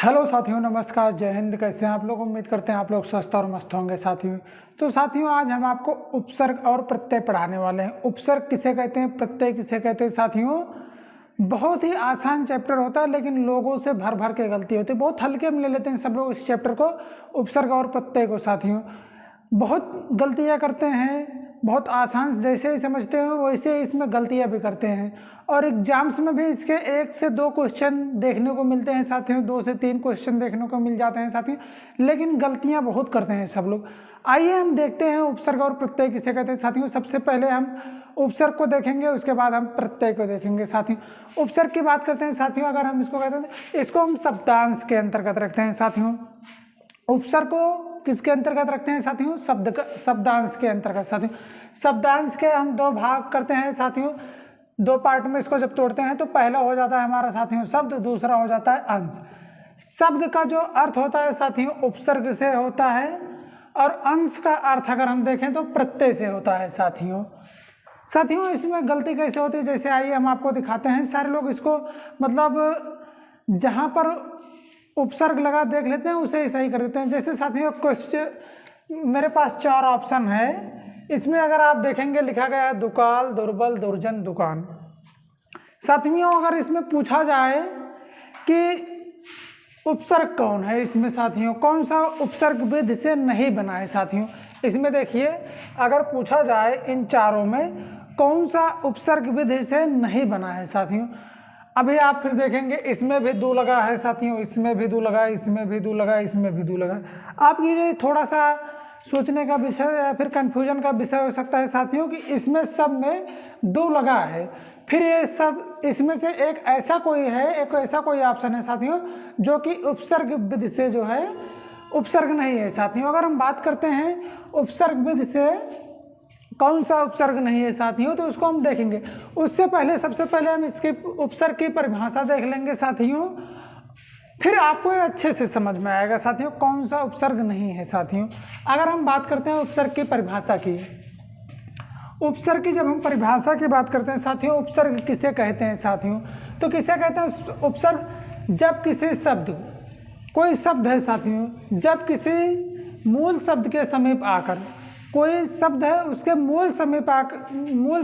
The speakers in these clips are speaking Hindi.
हेलो साथियों, नमस्कार, जय हिंद। कैसे हैं आप लोग? उम्मीद करते हैं आप लोग स्वस्थ और मस्त होंगे साथियों। तो साथियों, आज हम आपको उपसर्ग और प्रत्यय पढ़ाने वाले हैं। उपसर्ग किसे कहते हैं, प्रत्यय किसे कहते हैं साथियों? बहुत ही आसान चैप्टर होता है, लेकिन लोगों से भर भर के गलती होती है। बहुत हल्के में ले लेते हैं सब लोग इस चैप्टर को, उपसर्ग और प्रत्यय को साथियों। बहुत गलतियाँ करते हैं, बहुत आसान जैसे ही समझते हैं वैसे ही इसमें गलतियाँ भी करते हैं। और एग्जाम्स में भी इसके 1 से 2 क्वेश्चन देखने को मिलते हैं साथियों, 2 से 3 क्वेश्चन देखने को मिल जाते हैं साथियों, लेकिन गलतियां बहुत करते हैं सब लोग। आइए हम देखते हैं उपसर्ग और प्रत्यय किसे कहते हैं साथियों। सबसे पहले हम उपसर्ग को देखेंगे, उसके बाद हम प्रत्यय को देखेंगे साथियों। उपसर्ग की बात करते हैं साथियों, अगर हम इसको कहते हैं, इसको हम शब्दांश के अंतर्गत रखते हैं साथियों। उपसर्ग को किसके अंतर्गत रखते हैं साथियों? शब्दांश के अंतर्गत साथियों। शब्दांश के हम 2 भाग करते हैं साथियों, 2 पार्ट में इसको जब तोड़ते हैं तो पहला हो जाता है हमारा साथियों शब्द, दूसरा हो जाता है अंश। शब्द का जो अर्थ होता है साथियों उपसर्ग से होता है, और अंश का अर्थ अगर हम देखें तो प्रत्यय से होता है साथियों। साथियों, इसमें गलती कैसे होती है, जैसे आइए हम आपको दिखाते हैं। सारे लोग इसको मतलब जहाँ पर उपसर्ग लगा देख लेते हैं उसे ही सही कर देते हैं। जैसे साथियों क्वेश्चन मेरे पास 4 ऑप्शन है, इसमें अगर आप देखेंगे लिखा गया है दुकाल, दुर्बल, दुर्जन, दुकान। साथियों, अगर इसमें पूछा जाए कि उपसर्ग कौन है इसमें साथियों, कौन सा उपसर्ग विधि से नहीं बना है साथियों, इसमें देखिए अगर पूछा जाए इन चारों में कौन सा उपसर्ग विधि से नहीं बना है साथियों, अभी आप फिर देखेंगे इसमें भी दू लगा है साथियों, इसमें भी दू लगा है, इसमें भी दू लगा है, इसमें भी दू लगा है। आपके लिए थोड़ा सा सोचने का विषय या फिर कंफ्यूजन का विषय हो सकता है साथियों कि इसमें सब में दो लगा है, फिर ये सब इसमें से एक ऐसा कोई है, एक ऐसा कोई ऑप्शन है साथियों जो कि उपसर्ग विधि से जो है उपसर्ग नहीं है साथियों। अगर हम बात करते हैं उपसर्ग विधि से कौन सा उपसर्ग नहीं है साथियों, तो उसको हम देखेंगे। उससे पहले सबसे पहले हम इसके उपसर्ग की परिभाषा देख लेंगे साथियों, फिर आपको अच्छे से समझ में आएगा साथियों कौन सा उपसर्ग नहीं है साथियों। अगर हम बात करते हैं उपसर्ग की परिभाषा की, उपसर्ग की जब हम परिभाषा की बात करते हैं साथियों, उपसर्ग किसे कहते हैं साथियों, तो किसे कहते हैं उपसर्ग? जब किसी शब्द, कोई शब्द है साथियों, जब किसी मूल शब्द के समीप आकर, कोई शब्द है उसके मूल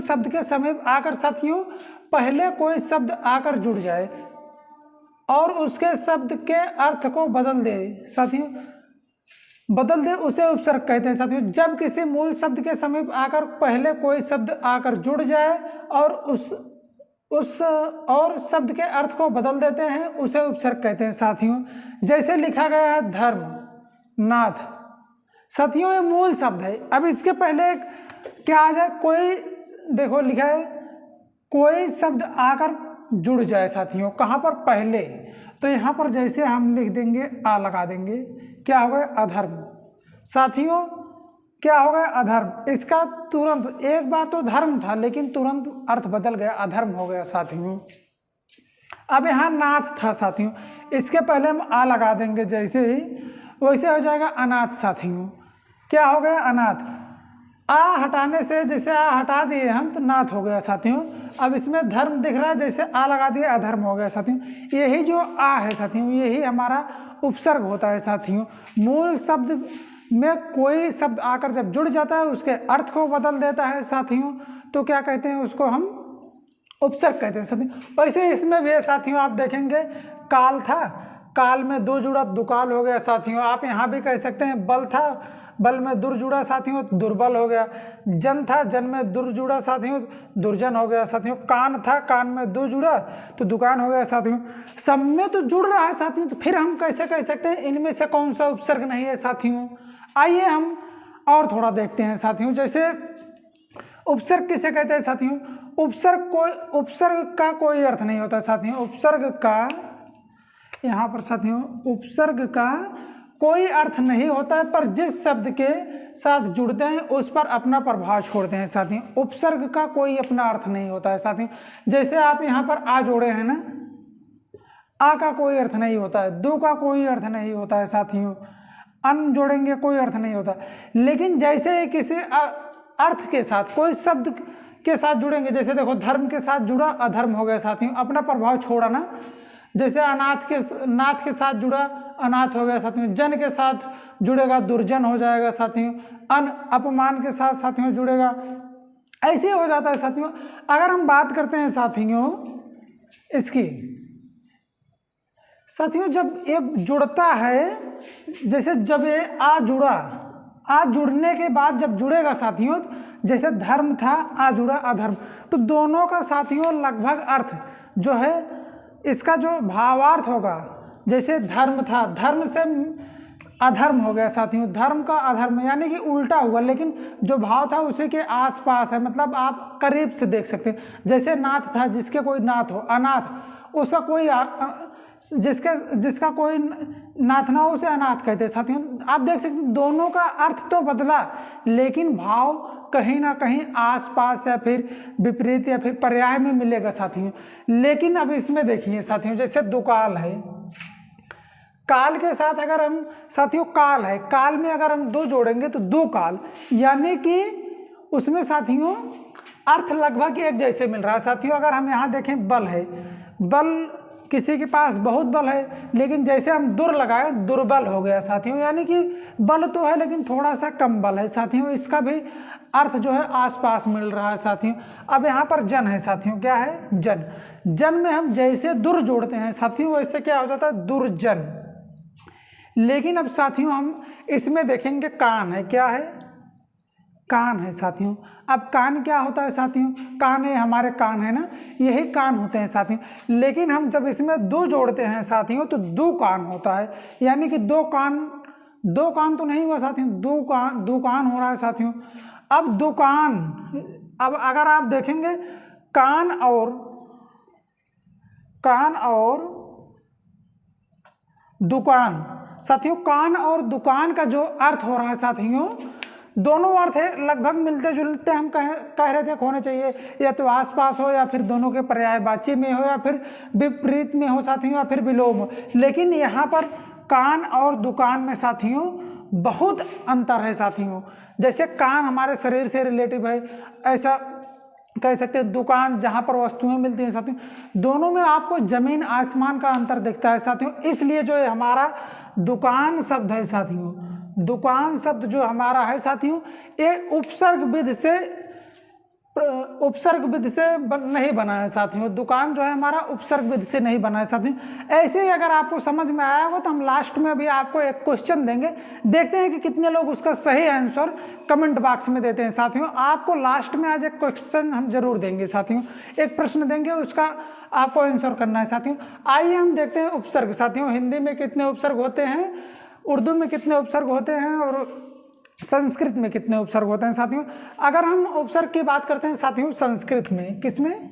शब्द के समीप आकर साथियों पहले कोई शब्द आकर जुड़ जाए और उसके शब्द के अर्थ को बदल दे साथियों, बदल दे, उसे उपसर्ग कहते हैं साथियों। जब किसी मूल शब्द के समीप आकर पहले कोई शब्द आकर जुड़ जाए और उस और शब्द के अर्थ को बदल देते हैं, उसे उपसर्ग कहते हैं साथियों। जैसे लिखा गया है धर्म, नाथ साथियों, ये मूल शब्द है। अब इसके पहले क्या आ जाए, कोई देखो लिखा है कोई शब्द आकर जुड़ जाए साथियों, कहाँ पर? पहले। तो यहाँ पर जैसे हम लिख देंगे आ लगा देंगे, क्या हो गया? अधर्म साथियों, क्या हो गया? अधर्म। इसका तुरंत, एक बार तो धर्म था लेकिन तुरंत अर्थ बदल गया, अधर्म हो गया साथियों। अब यहाँ नाथ था साथियों, इसके पहले हम आ लगा देंगे जैसे ही, वैसे हो जाएगा अनाथ साथियों। क्या हो गया? अनाथ। आ हटाने से, जैसे आ हटा दिए हम तो नाथ हो गया साथियों। अब इसमें धर्म दिख रहा है, जैसे आ लगा दिए अधर्म हो गया साथियों। यही जो आ है साथियों, यही हमारा उपसर्ग होता है साथियों। मूल शब्द में कोई शब्द आकर जब जुड़ जाता है उसके अर्थ को बदल देता है साथियों, तो क्या कहते हैं उसको? हम उपसर्ग कहते हैं साथियों। वैसे इसमें भी साथियों आप देखेंगे काल था, काल में दो जुड़ा दुकाल हो गया साथियों। आप यहाँ भी कह सकते हैं बल था, बल में दुर जुड़ा साथियों, दुर्बल हो गया। जन था, जन में दुर जुड़ा साथियों, दुर्जन हो गया साथियों। कान था, कान में दो जुड़ा तो दुकान हो गया साथियों। सब में तो जुड़ रहा है साथियों, तो फिर हम कैसे कह सकते हैं इनमें से कौन सा उपसर्ग नहीं है साथियों? आइए हम और थोड़ा देखते हैं साथियों। जैसे उपसर्ग किसे कहते हैं साथियों? उपसर्ग का कोई अर्थ नहीं होता साथियों। उपसर्ग का, यहाँ पर साथियों उपसर्ग का कोई अर्थ नहीं होता है, पर जिस शब्द के साथ जुड़ते हैं उस पर अपना प्रभाव छोड़ते हैं साथियों। उपसर्ग का कोई अपना अर्थ नहीं होता है साथियों। जैसे आप यहाँ पर आ जोड़े हैं ना, आ का कोई अर्थ नहीं होता है, दो का कोई अर्थ नहीं होता है साथियों, अन जोड़ेंगे कोई अर्थ नहीं होता। लेकिन जैसे किसी अर्थ के साथ, कोई शब्द के साथ जुड़ेंगे, जैसे देखो धर्म के साथ जुड़ा, अधर्म हो गया साथियों, अपना प्रभाव छोड़ा ना। जैसे नाथ के साथ जुड़ा अनाथ हो गया साथियों, जन के साथ जुड़ेगा दुर्जन हो जाएगा साथियों, अपमान के साथ साथियों जुड़ेगा, ऐसे हो जाता है साथियों। अगर हम बात करते हैं साथियों इसकी, साथियों जब ये जुड़ता है, जैसे जब ये आ जुड़ने के बाद जब जुड़ेगा साथियों, जैसे धर्म था आ जुड़ा अधर्म, तो दोनों का साथियों लगभग अर्थ जो है इसका जो भावार्थ होगा, जैसे धर्म था, धर्म से अधर्म हो गया साथियों, धर्म का अधर्म यानी कि उल्टा हुआ, लेकिन जो भाव था उसी के आसपास है, मतलब आप करीब से देख सकते हैं। जैसे नाथ था, जिसके कोई नाथ हो, अनाथ उसका कोई जिसका कोई नाथ ना हो उसे अनाथ कहते हैं साथियों। आप देख सकते हैं दोनों का अर्थ तो बदला, लेकिन भाव कहीं ना कहीं आसपास या फिर विपरीत या फिर पर्याय में मिलेगा साथियों। लेकिन अब इसमें देखिए साथियों, जैसे दुकाल है, काल के साथ अगर हम साथियों काल है, काल में अगर हम दो जोड़ेंगे तो दो काल, यानी कि उसमें साथियों अर्थ लगभग एक जैसे मिल रहा है साथियों। अगर हम यहाँ देखें बल है, बल किसी के पास बहुत बल है, लेकिन जैसे हम दुर लगाए दुर्बल हो गया साथियों, यानी कि बल तो है लेकिन थोड़ा सा कम बल है साथियों। इसका भी अर्थ जो है आसपास मिल रहा है साथियों। अब यहाँ पर जन है साथियों, क्या है जन, जन में हम जैसे दुर जोड़ते हैं साथियों वैसे क्या हो जाता है दुर्जन। लेकिन अब साथियों हम इसमें देखेंगे कान है, क्या है कान है साथियों। अब कान क्या होता है साथियों, कान है हमारे कान है ना, यही कान होते हैं साथियों। लेकिन हम जब इसमें दो जोड़ते हैं साथियों तो दो कान होता है, यानी कि दो कान तो नहीं हुआ साथियों, दो कान हो रहा है साथियों। अब दुकान, अब अगर आप देखेंगे कान और दुकान साथियों, कान और दुकान का जो अर्थ हो रहा है साथियों, दोनों अर्थ है लगभग मिलते जुलते हम कह रहे थे होने चाहिए, या तो आसपास हो या फिर दोनों के पर्यायवाची में हो या फिर विपरीत में हो साथियों, या फिर विलोम हो। लेकिन यहाँ पर कान और दुकान में साथियों बहुत अंतर है साथियों। जैसे कान हमारे शरीर से रिलेटिव है, ऐसा कह सकते हैं दुकान जहाँ पर वस्तुएं मिलती हैं साथियों, दोनों में आपको जमीन आसमान का अंतर दिखता है साथियों। इसलिए जो है हमारा दुकान शब्द है साथियों, दुकान शब्द जो हमारा है साथियों, ये उपसर्ग विधि से नहीं बना है साथियों। दुकान जो है हमारा उपसर्ग विधि से नहीं बना है साथियों। ऐसे ही अगर आपको समझ में आया हो तो हम लास्ट में भी आपको एक क्वेश्चन देंगे, देखते हैं कि कितने लोग उसका सही आंसर कमेंट बॉक्स में देते हैं साथियों। आपको लास्ट में आज एक क्वेश्चन हम जरूर देंगे साथियों, एक प्रश्न देंगे, उसका आपको आंसर करना है साथियों। आइए हम देखते हैं उपसर्ग साथियों, हिंदी में कितने उपसर्ग होते हैं, उर्दू में कितने उपसर्ग होते हैं और संस्कृत में कितने उपसर्ग होते हैं साथियों। अगर हम उपसर्ग की बात करते हैं साथियों संस्कृत में, किसमें,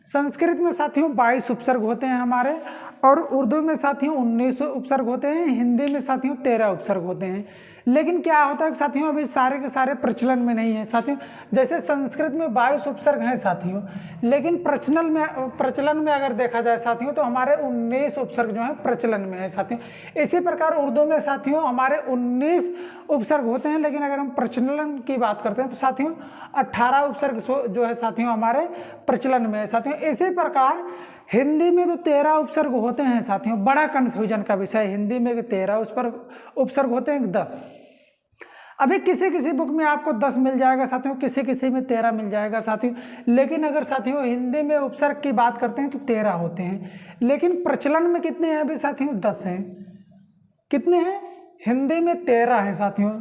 संस्कृत में साथियों 22 उपसर्ग होते हैं हमारे, और उर्दू में साथियों 19 उपसर्ग होते हैं, हिंदी में साथियों 13 उपसर्ग होते हैं। लेकिन क्या होता है साथियों, अभी सारे के सारे प्रचलन में नहीं है साथियों। जैसे संस्कृत में 22 उपसर्ग हैं साथियों, लेकिन प्रचलन में अगर देखा जाए साथियों तो हमारे 19 उपसर्ग जो है प्रचलन में है साथियों। इसी प्रकार उर्दू में साथियों हमारे 19 उपसर्ग होते हैं, लेकिन अगर हम प्रचलन की बात करते हैं तो साथियों 18 उपसर्ग जो है साथियों हमारे प्रचलन में है साथियों। इसी प्रकार हिंदी में तो 13 उपसर्ग होते हैं साथियों, बड़ा कन्फ्यूजन का विषय, हिंदी में 13 उपसर्ग होते हैं 10। अभी किसी किसी बुक में आपको 10 मिल जाएगा साथियों, किसी में 13 मिल जाएगा साथियों। लेकिन अगर साथियों हिंदी में उपसर्ग की बात करते हैं तो 13 होते हैं, लेकिन प्रचलन में कितने हैं अभी साथियों, 10 हैं। कितने हैं, हिंदी में 13 है साथियों,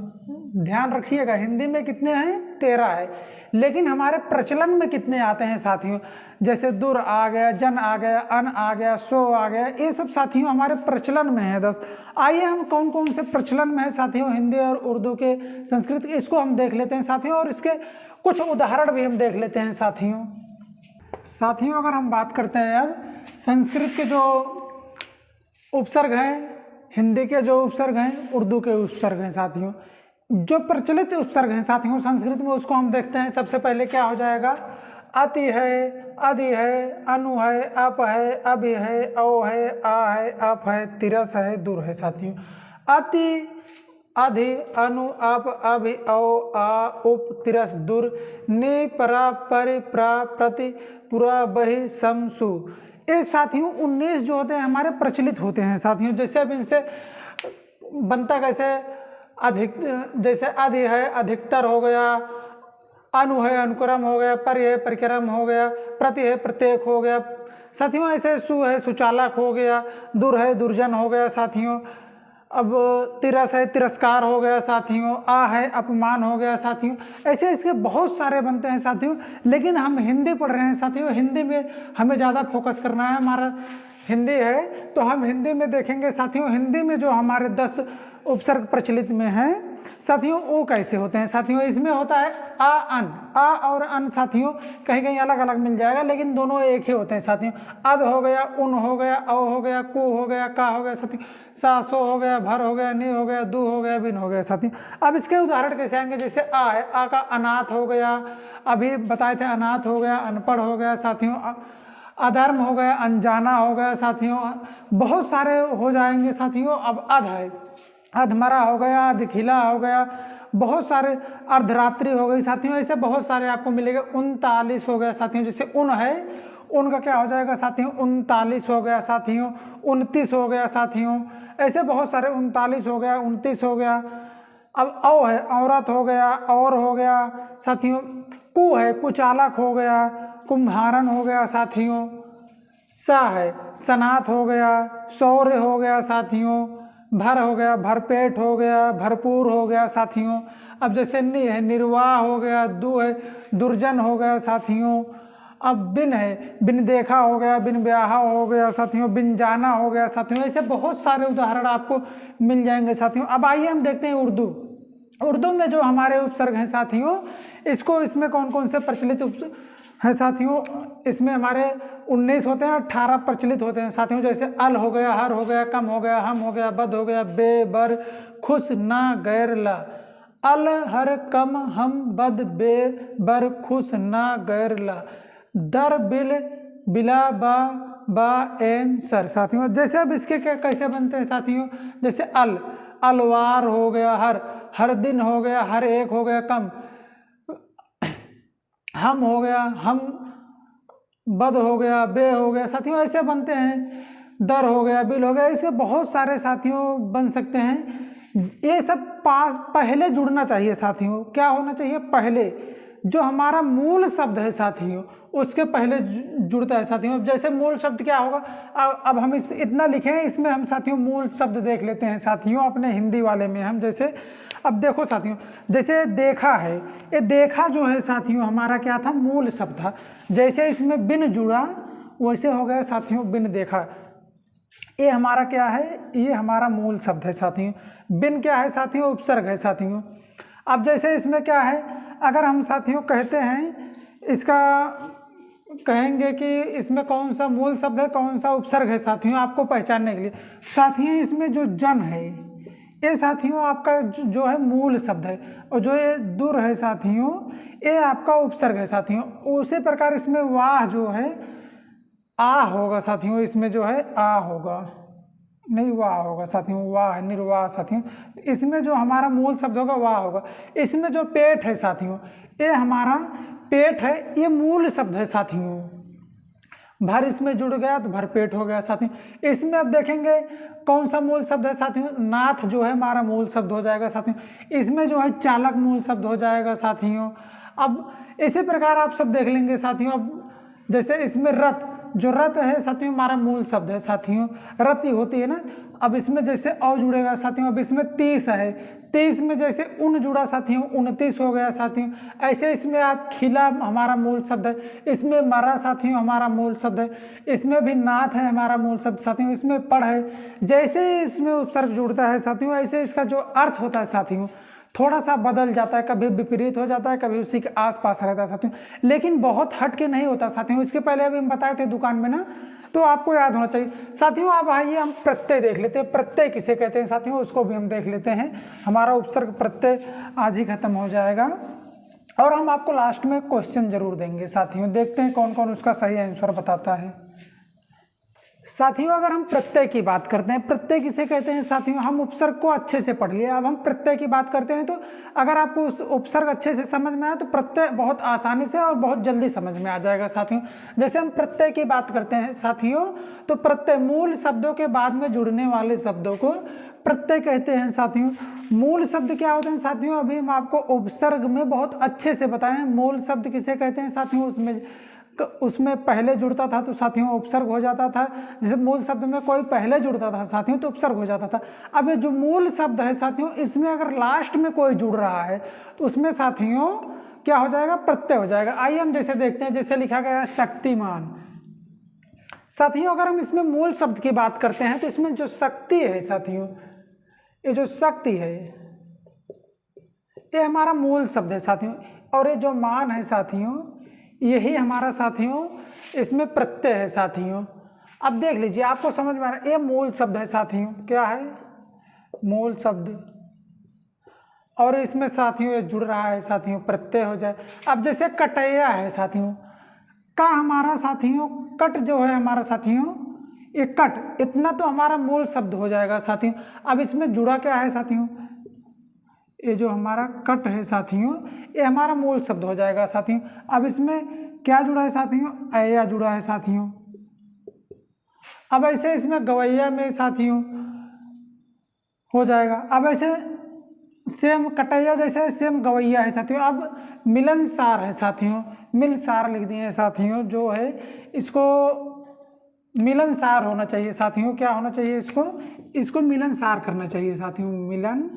ध्यान रखिएगा, हिंदी में कितने हैं, 13 है। लेकिन हमारे प्रचलन में कितने आते हैं साथियों, जैसे दुर आ गया, जन आ गया, अन आ गया, सो आ गया, ये सब साथियों हमारे प्रचलन में है 10। आइए हम कौन कौन से प्रचलन में है साथियों हिंदी और उर्दू के, संस्कृत के, इसको हम देख लेते हैं साथियों, और इसके कुछ उदाहरण भी हम देख लेते हैं साथियों। अगर हम बात करते हैं अब संस्कृत के जो उपसर्ग हैं, हिंदी के जो उपसर्ग हैं, उर्दू के उपसर्ग हैं साथियों, जो प्रचलित उपसर्ग हैं साथियों संस्कृत में, उसको हम देखते हैं। सबसे पहले क्या हो जाएगा, अति है, अधि है, अनु है, अप है, अभि है, औ है, आ है, अप है, तिरस है, दूर है साथियों। अति, अधि, अनु, अप, अभि, औ, आ, उप, तिरस, दूर, नि, परा, परि, प्रा, प्रति, पुरा, बहि, सम, सु, ये साथियों 19 जो होते हैं हमारे प्रचलित होते हैं साथियों। जैसे अब इनसे बनता कैसे, अधिक, जैसे अधि है अधिकतर हो गया, अनु है अनुक्रम हो गया, परि है परिक्रम हो गया, प्रति है प्रत्येक हो गया साथियों। ऐसे सु है सुचालक हो गया, दुर है दुर्जन हो गया साथियों। अब तिरस है तिरस्कार हो गया साथियों, आ है अपमान हो गया साथियों। ऐसे इसके बहुत सारे बनते हैं साथियों। लेकिन हम हिंदी पढ़ रहे हैं साथियों, हिंदी में हमें ज़्यादा फोकस करना है, हमारा हिंदी है तो हम हिंदी में देखेंगे साथियों। हिंदी में जो हमारे 10 उपसर्ग प्रचलित में हैं साथियों, वो कैसे होते हैं साथियों। इसमें होता है आ अन, आ और अन साथियों कहीं कहीं अलग अलग मिल जाएगा, लेकिन दोनों एक ही होते हैं साथियों। अध हो गया, उन हो गया, औ हो गया, कु हो गया, का हो गया साथियों, सा सो हो गया, भर हो गया, नि हो गया, दू हो गया, बिन हो गया साथियों। अब इसके उदाहरण कैसे आएंगे, जैसे आ है, आ का अनाथ हो गया, अभी बताए थे अनाथ हो गया, अनपढ़ हो गया साथियों, अधर्म हो गया, अनजाना हो गया साथियों, बहुत सारे हो जाएंगे साथियों। अब अध है, अधमरा हो गया, अधखिला हो गया, बहुत सारे, अर्धरात्रि हो गई साथियों। ऐसे बहुत सारे आपको मिलेंगे। 39 हो गया साथियों। जैसे उन है, उनका क्या हो जाएगा साथियों, 39 हो गया साथियों, 29 हो गया साथियों। ऐसे बहुत सारे, 39 हो गया, 29 हो गया। अब औ है, औरत हो गया, और हो गया साथियों। कु है, कुचालक हो गया, कुम्हारन हो गया साथियों। सा है, सनाथ हो गया, शौर्य हो गया साथियों। भर हो गया, भरपेट हो गया, भरपूर हो गया साथियों। अब जैसे नि है, निर्वाह हो गया, दु है, दुर्जन हो गया साथियों। अब बिन है, बिन देखा हो गया, बिन ब्याहा हो गया साथियों, बिन जाना हो गया साथियों। ऐसे बहुत सारे उदाहरण आपको मिल जाएंगे साथियों। अब आइए हम देखते हैं उर्दू। उर्दू में जो हमारे उपसर्ग हैं साथियों, इसको, इसमें कौन कौन से प्रचलित हैं साथियों। इसमें हमारे 19 होते हैं, 18 प्रचलित होते हैं साथियों। जैसे अल हो गया, हर हो गया, कम हो गया, हम हो गया, बद हो गया, बे बर खुश ना गैर ला। अल हर कम हम बद बे बर खुश ना गैर ला। दर बिल बिला बा एन सर साथियों। जैसे अब इसके क्या कैसे बनते हैं साथियों, जैसे अल, अलवार हो गया, हर दिन हो गया, हर एक हो गया, कम, हम हो गया, हम बद हो गया, बे हो गया साथियों। ऐसे बनते हैं। दर हो गया, बिल हो गया, ऐसे बहुत सारे साथियों बन सकते हैं। ये सब पास पहले जुड़ना चाहिए साथियों। क्या होना चाहिए, पहले जो हमारा मूल शब्द है साथियों उसके पहले जुड़ता है साथियों। अब जैसे मूल शब्द क्या होगा, अब हम इस इतना लिखे हैं, इसमें हम साथियों मूल शब्द देख लेते हैं साथियों अपने हिंदी वाले में हम। जैसे अब देखो साथियों, जैसे देखा है, ये देखा जो है साथियों हमारा क्या था, मूल शब्द था। जैसे इसमें बिन जुड़ा वैसे हो गया साथियों बिन देखा। ये हमारा क्या है, ये हमारा मूल शब्द है साथियों। बिन क्या है साथियों, उपसर्ग है साथियों। अब जैसे इसमें क्या है, अगर हम साथियों कहते हैं, इसका कहेंगे कि इसमें कौन सा मूल शब्द है, कौन सा उपसर्ग है साथियों, आपको पहचानने के लिए साथियों इसमें जो जन है ये साथियों आपका जो है मूल शब्द है, और जो ये दुर है साथियों ये आपका उपसर्ग है साथियों। उसी प्रकार इसमें वाह जो है आ होगा साथियों, इसमें जो है आ होगा, नहीं वाह होगा साथियों, वाह निर्वाह साथियों। इसमें जो हमारा मूल शब्द होगा वाह होगा। इसमें जो पेट है साथियों, ये हमारा पेट है, ये मूल शब्द है साथियों। भर इसमें जुड़ गया तो भरपेट हो गया साथियों। इसमें अब देखेंगे कौन सा मूल शब्द है साथियों, नाथ जो है हमारा मूल शब्द हो जाएगा साथियों। इसमें जो है चालक मूल शब्द हो जाएगा साथियों। अब इसी प्रकार आप सब देख लेंगे साथियों। अब जैसे इसमें रथ, जो रथ है साथियों हमारा मूल शब्द है साथियों, रति होती है ना। अब इसमें जैसे औ जुड़ेगा साथियों। अब इसमें 30 है, 30 में जैसे उन जुड़ा साथियों 29 हो गया साथियों। ऐसे इसमें आप खिला हमारा मूल शब्द है, इसमें मरा साथियों हमारा मूल शब्द है, इसमें भी नाथ है हमारा मूल शब्द साथियों, इसमें पढ़ है। जैसे इसमें उपसर्ग जुड़ता है साथियों ऐसे इसका जो अर्थ होता है साथियों थोड़ा सा बदल जाता है, कभी विपरीत हो जाता है, कभी उसी के आसपास रहता है साथियों, लेकिन बहुत हट के नहीं होता साथियों। इसके पहले अभी हम बताए थे दुकान में ना, तो आपको याद होना चाहिए साथियों। अब आइए हम प्रत्यय देख लेते हैं। प्रत्यय किसे कहते हैं साथियों, उसको भी हम देख लेते हैं। हमारा उपसर्ग प्रत्यय आज ही खत्म हो जाएगा और हम आपको लास्ट में क्वेश्चन जरूर देंगे साथियों। देखते हैं कौन कौन उसका सही आंसर बताता है। साथियों अगर हम प्रत्यय की बात करते हैं, प्रत्यय किसे कहते हैं साथियों, हम उपसर्ग को अच्छे से पढ़ लिए, अब हम प्रत्यय की बात करते हैं। तो अगर आपको उस उपसर्ग अच्छे से समझ में आए तो प्रत्यय बहुत आसानी से और बहुत जल्दी समझ में आ जाएगा साथियों। जैसे हम प्रत्यय की बात करते हैं साथियों, तो प्रत्यय मूल शब्दों के बाद में जुड़ने वाले शब्दों को प्रत्यय कहते हैं साथियों। मूल शब्द क्या होते हैं साथियों, अभी हम आपको उपसर्ग में बहुत अच्छे से बताएं मूल शब्द किसे कहते हैं साथियों। उसमें पहले जुड़ता था तो साथियों उपसर्ग हो जाता था। जैसे मूल शब्द में कोई पहले जुड़ता था साथियों तो उपसर्ग हो जाता था। अब ये जो मूल शब्द है साथियों, इसमें अगर लास्ट में कोई जुड़ रहा है तो उसमें साथियों क्या हो जाएगा, प्रत्यय हो जाएगा। आइए हम जैसे देखते हैं, जैसे लिखा गया है शक्तिमान। साथियों अगर हम इसमें मूल शब्द की बात करते हैं तो इसमें जो शक्ति है साथियों, ये जो शक्ति है ये हमारा मूल शब्द है साथियों, और ये जो मान है साथियों यही हमारा साथियों इसमें प्रत्यय है साथियों। अब देख लीजिए आपको समझ में आ रहा है, ये मूल शब्द है साथियों, क्या है मूल शब्द, और इसमें साथियों ये जुड़ रहा है साथियों, प्रत्यय हो जाए। अब जैसे कटैया है साथियों, का हमारा साथियों कट जो है हमारा साथियों, ये कट इतना तो हमारा मूल शब्द हो जाएगा साथियों। अब इसमें जुड़ा क्या है साथियों, ये जो हमारा कट है साथियों ये हमारा मूल शब्द हो जाएगा साथियों। अब इसमें क्या जुड़ा है साथियों, ऐया जुड़ा है साथियों। अब ऐसे इसमें गवैया में साथियों हो जाएगा। अब ऐसे सेम कटैया जैसे सेम गवैया है साथियों। अब मिलनसार है साथियों, मिलसार लिख दिए साथियों, जो है इसको मिलनसार होना चाहिए साथियों। क्या होना चाहिए, इसको मिलनसार करना चाहिए साथियों, मिलन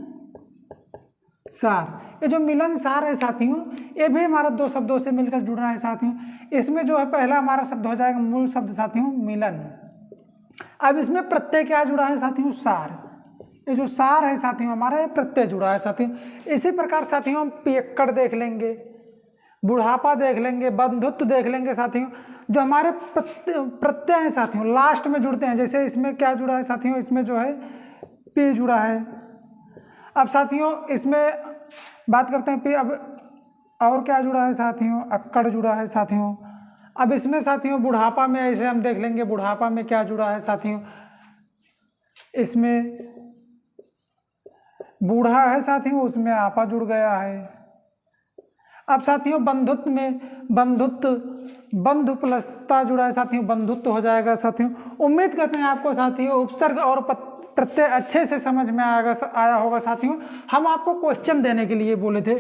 सार। ये जो मिलनसार है साथियों ये भी हमारा दो शब्दों से मिलकर जुड़ रहा है साथियों। इसमें जो है पहला हमारा शब्द हो जाएगा मूल शब्द साथियों मिलन। अब इसमें प्रत्यय क्या जुड़ा है साथियों, सार। ये जो सार है साथियों हमारा ये प्रत्यय जुड़ा है साथियों। इसी प्रकार साथियों हम पियक्कड़ देख लेंगे, बुढ़ापा देख लेंगे, बंधुत्व देख लेंगे साथियों। जो हमारे प्रत्यय हैं साथियों लास्ट में जुड़ते हैं। जैसे इसमें क्या जुड़ा है साथियों, इसमें जो है पी जुड़ा है। अब साथियों इसमें बात करते हैं पी। अब और क्या जुड़ा है साथियों, अक्कड़ जुड़ा है साथियों। अब इसमें साथियों बुढ़ापा में ऐसे हम देख लेंगे, बुढ़ापा में क्या जुड़ा है साथियों, इसमें बूढ़ा है साथियों, उसमें आपा जुड़ गया है। अब साथियों बंधुत्व में बंधु प्लसता जुड़ा है साथियों, बंधुत्व हो जाएगा साथियों। उम्मीद करते हैं आपको साथियों उपसर्ग और प्रत्यय अच्छे से समझ में आया होगा साथियों। हम आपको क्वेश्चन देने के लिए बोले थे,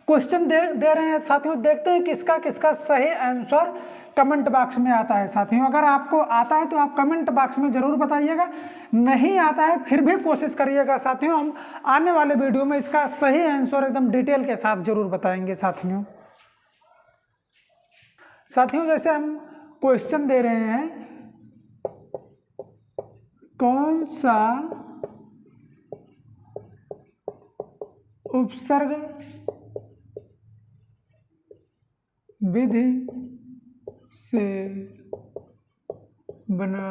क्वेश्चन दे रहे हैं साथियों। देखते हैं किसका किसका सही आंसर कमेंट बॉक्स में आता है साथियों। अगर आपको आता है तो आप कमेंट बॉक्स में जरूर बताइएगा, नहीं आता है फिर भी कोशिश करिएगा साथियों। हम आने वाले वीडियो में इसका सही आंसर एकदम डिटेल के साथ जरूर बताएंगे साथियों। साथियों जैसे हम क्वेश्चन दे रहे हैं, कौन सा उपसर्ग विधि से बना,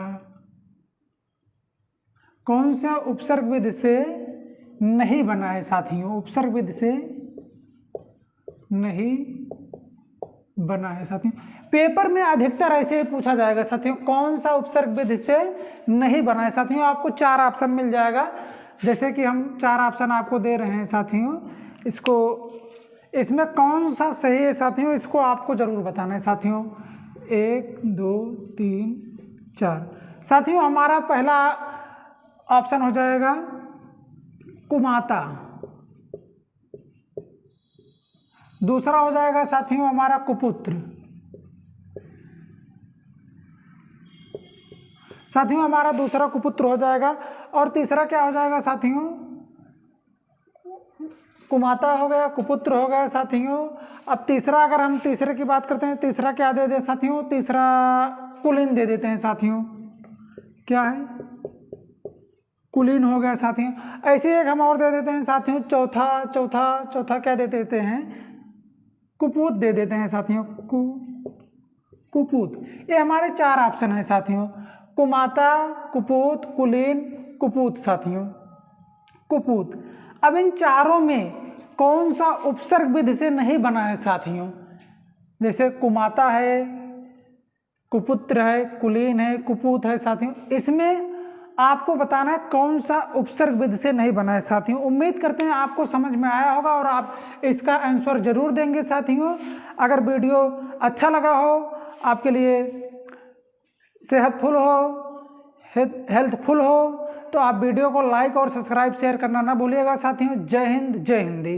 कौन सा उपसर्ग विधि से नहीं बना है साथियों, उपसर्ग विधि से नहीं बना है साथियों। पेपर में अधिकतर ऐसे ही पूछा जाएगा साथियों, कौन सा उपसर्ग विधि से नहीं बना है साथियों। आपको 4 ऑप्शन मिल जाएगा, जैसे कि हम 4 ऑप्शन आपको दे रहे हैं साथियों। इसमें कौन सा सही है साथियों, इसको आपको जरूर बताना है साथियों। 1 2 3 4 साथियों। हमारा पहला ऑप्शन हो जाएगा कुमाता, दूसरा हो जाएगा साथियों हमारा कुपुत्र, साथियों हमारा दूसरा कुपुत्र हो जाएगा। और तीसरा क्या हो जाएगा साथियों, कुमाता हो गया, कुपुत्र हो गया साथियों। अब तीसरा अगर हम तीसरे की बात करते हैं, तीसरा क्या दे दे साथियों, तीसरा कुलीन दे देते हैं साथियों। क्या है, कुलीन हो गया साथियों। ऐसे एक हम और दे देते हैं साथियों, चौथा क्या दे देते हैं, कुपूत दे देते हैं साथियों, कुपूत। ये हमारे 4 ऑप्शन हैं साथियों, कुमाता, कुपूत, कुलीन, कुपूत साथियों, कुपूत। अब इन चारों में कौन सा उपसर्ग विधि से नहीं बना है साथियों। जैसे कुमाता है, कुपुत्र है, कुलीन है, कुपूत है साथियों। इसमें आपको बताना है कौन सा उपसर्ग विधि से नहीं बना है साथियों। उम्मीद करते हैं आपको समझ में आया होगा और आप इसका आंसर जरूर देंगे साथियों। अगर वीडियो अच्छा लगा हो, आपके लिए सेहतफुल हो, हेल्थफुल हो, तो आप वीडियो को लाइक और सब्सक्राइब शेयर करना ना भूलिएगा साथियों। जय हिंद, जय हिंदी।